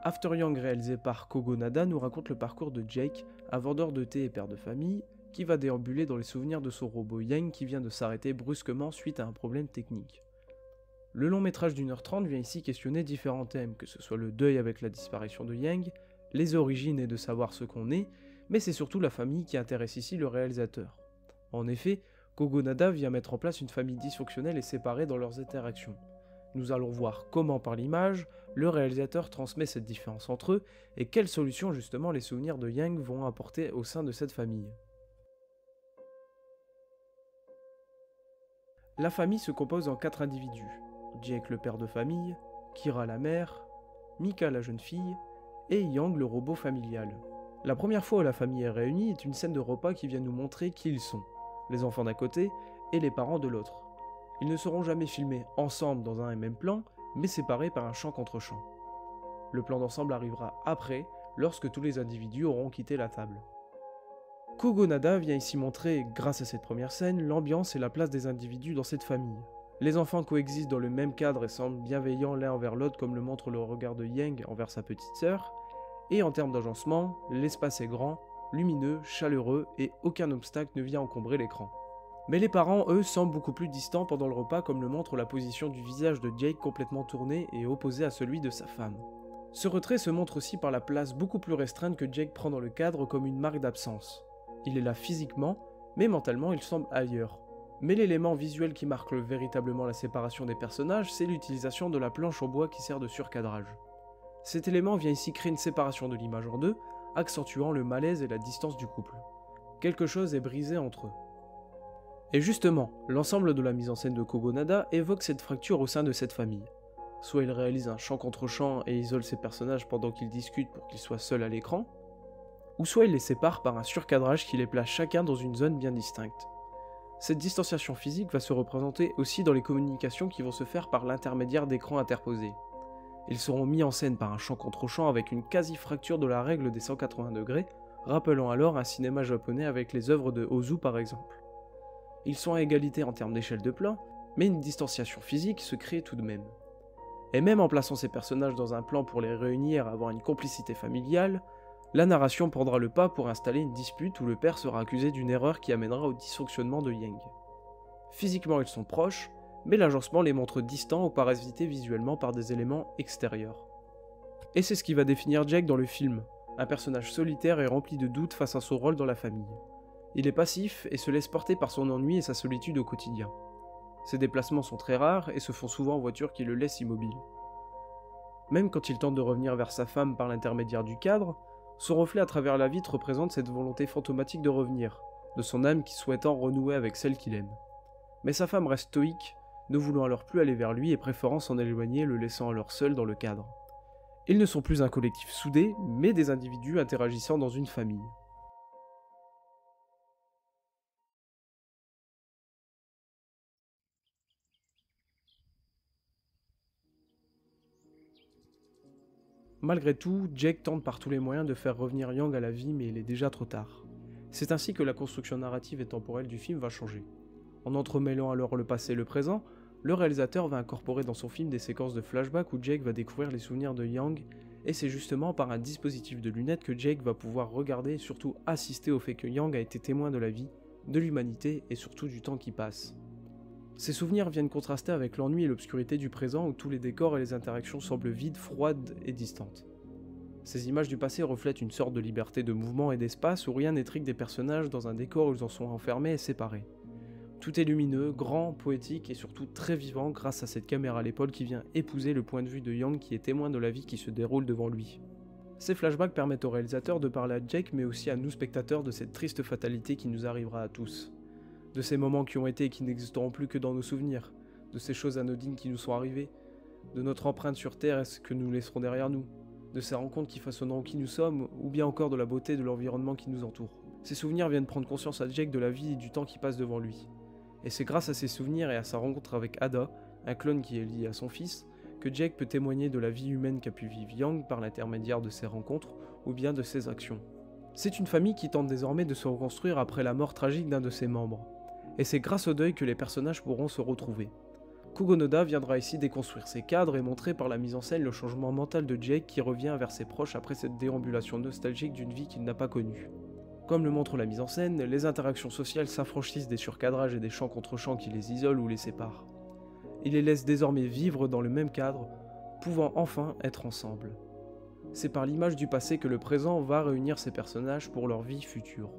After Yang réalisé par Kogo Nada nous raconte le parcours de Jake, un vendeur de thé et père de famille, qui va déambuler dans les souvenirs de son robot Yang qui vient de s'arrêter brusquement suite à un problème technique. Le long métrage d'1h30 vient ici questionner différents thèmes, que ce soit le deuil avec la disparition de Yang, les origines et de savoir ce qu'on est, mais c'est surtout la famille qui intéresse ici le réalisateur. En effet, Kogo Nada vient mettre en place une famille dysfonctionnelle et séparée dans leurs interactions. Nous allons voir comment par l'image, le réalisateur transmet cette différence entre eux et quelles solutions justement les souvenirs de Yang vont apporter au sein de cette famille. La famille se compose en 4 individus. Jake le père de famille, Kira la mère, Mika la jeune fille et Yang le robot familial. La première fois où la famille est réunie est une scène de repas qui vient nous montrer qui ils sont, les enfants d'un côté et les parents de l'autre. Ils ne seront jamais filmés ensemble dans un et même plan, mais séparés par un champ contre champ. Le plan d'ensemble arrivera après, lorsque tous les individus auront quitté la table. Kogo Nada vient ici montrer, grâce à cette première scène, l'ambiance et la place des individus dans cette famille. Les enfants coexistent dans le même cadre et semblent bienveillants l'un envers l'autre comme le montre le regard de Yang envers sa petite sœur, et en termes d'agencement, l'espace est grand, lumineux, chaleureux et aucun obstacle ne vient encombrer l'écran. Mais les parents, eux, semblent beaucoup plus distants pendant le repas comme le montre la position du visage de Jake complètement tourné et opposé à celui de sa femme. Ce retrait se montre aussi par la place beaucoup plus restreinte que Jake prend dans le cadre comme une marque d'absence. Il est là physiquement, mais mentalement il semble ailleurs. Mais l'élément visuel qui marque véritablement la séparation des personnages, c'est l'utilisation de la planche en bois qui sert de surcadrage. Cet élément vient ici créer une séparation de l'image en deux, accentuant le malaise et la distance du couple. Quelque chose est brisé entre eux. Et justement, l'ensemble de la mise en scène de Kogo Nada évoque cette fracture au sein de cette famille. Soit il réalise un champ contre champ et isole ses personnages pendant qu'ils discutent pour qu'ils soient seuls à l'écran, ou soit il les sépare par un surcadrage qui les place chacun dans une zone bien distincte. Cette distanciation physique va se représenter aussi dans les communications qui vont se faire par l'intermédiaire d'écrans interposés. Ils seront mis en scène par un champ contre champ avec une quasi-fracture de la règle des 180 degrés, rappelant alors un cinéma japonais avec les œuvres de Ozu par exemple. Ils sont à égalité en termes d'échelle de plan, mais une distanciation physique se crée tout de même. Et même en plaçant ces personnages dans un plan pour les réunir et avoir une complicité familiale, la narration prendra le pas pour installer une dispute où le père sera accusé d'une erreur qui amènera au dysfonctionnement de Yang. Physiquement ils sont proches, mais l'agencement les montre distants ou parasités visuellement par des éléments extérieurs. Et c'est ce qui va définir Jake dans le film, un personnage solitaire et rempli de doutes face à son rôle dans la famille. Il est passif et se laisse porter par son ennui et sa solitude au quotidien. Ses déplacements sont très rares et se font souvent en voiture qui le laisse immobile. Même quand il tente de revenir vers sa femme par l'intermédiaire du cadre, son reflet à travers la vitre représente cette volonté fantomatique de revenir, de son âme qui souhaitant renouer avec celle qu'il aime. Mais sa femme reste stoïque, ne voulant alors plus aller vers lui et préférant s'en éloigner, le laissant alors seul dans le cadre. Ils ne sont plus un collectif soudé, mais des individus interagissant dans une famille. Malgré tout, Jake tente par tous les moyens de faire revenir Yang à la vie, mais il est déjà trop tard. C'est ainsi que la construction narrative et temporelle du film va changer. En entremêlant alors le passé et le présent, le réalisateur va incorporer dans son film des séquences de flashback où Jake va découvrir les souvenirs de Yang, et c'est justement par un dispositif de lunettes que Jake va pouvoir regarder et surtout assister au fait que Yang a été témoin de la vie, de l'humanité et surtout du temps qui passe. Ces souvenirs viennent contraster avec l'ennui et l'obscurité du présent où tous les décors et les interactions semblent vides, froides et distantes. Ces images du passé reflètent une sorte de liberté de mouvement et d'espace où rien n'étrique des personnages dans un décor où ils en sont enfermés et séparés. Tout est lumineux, grand, poétique et surtout très vivant grâce à cette caméra à l'épaule qui vient épouser le point de vue de Yang qui est témoin de la vie qui se déroule devant lui. Ces flashbacks permettent au réalisateur de parler à Jake mais aussi à nous spectateurs de cette triste fatalité qui nous arrivera à tous. De ces moments qui ont été et qui n'existeront plus que dans nos souvenirs, de ces choses anodines qui nous sont arrivées, de notre empreinte sur Terre et ce que nous laisserons derrière nous, de ces rencontres qui façonneront qui nous sommes, ou bien encore de la beauté de l'environnement qui nous entoure. Ces souvenirs viennent prendre conscience à Jake de la vie et du temps qui passe devant lui. Et c'est grâce à ces souvenirs et à sa rencontre avec Ada, un clone qui est lié à son fils, que Jake peut témoigner de la vie humaine qu'a pu vivre Yang par l'intermédiaire de ses rencontres ou bien de ses actions. C'est une famille qui tente désormais de se reconstruire après la mort tragique d'un de ses membres. Et c'est grâce au deuil que les personnages pourront se retrouver. Kogonoda viendra ici déconstruire ses cadres et montrer par la mise en scène le changement mental de Jake qui revient vers ses proches après cette déambulation nostalgique d'une vie qu'il n'a pas connue. Comme le montre la mise en scène, les interactions sociales s'affranchissent des surcadrages et des champs contre champs qui les isolent ou les séparent. Il les laisse désormais vivre dans le même cadre, pouvant enfin être ensemble. C'est par l'image du passé que le présent va réunir ces personnages pour leur vie future.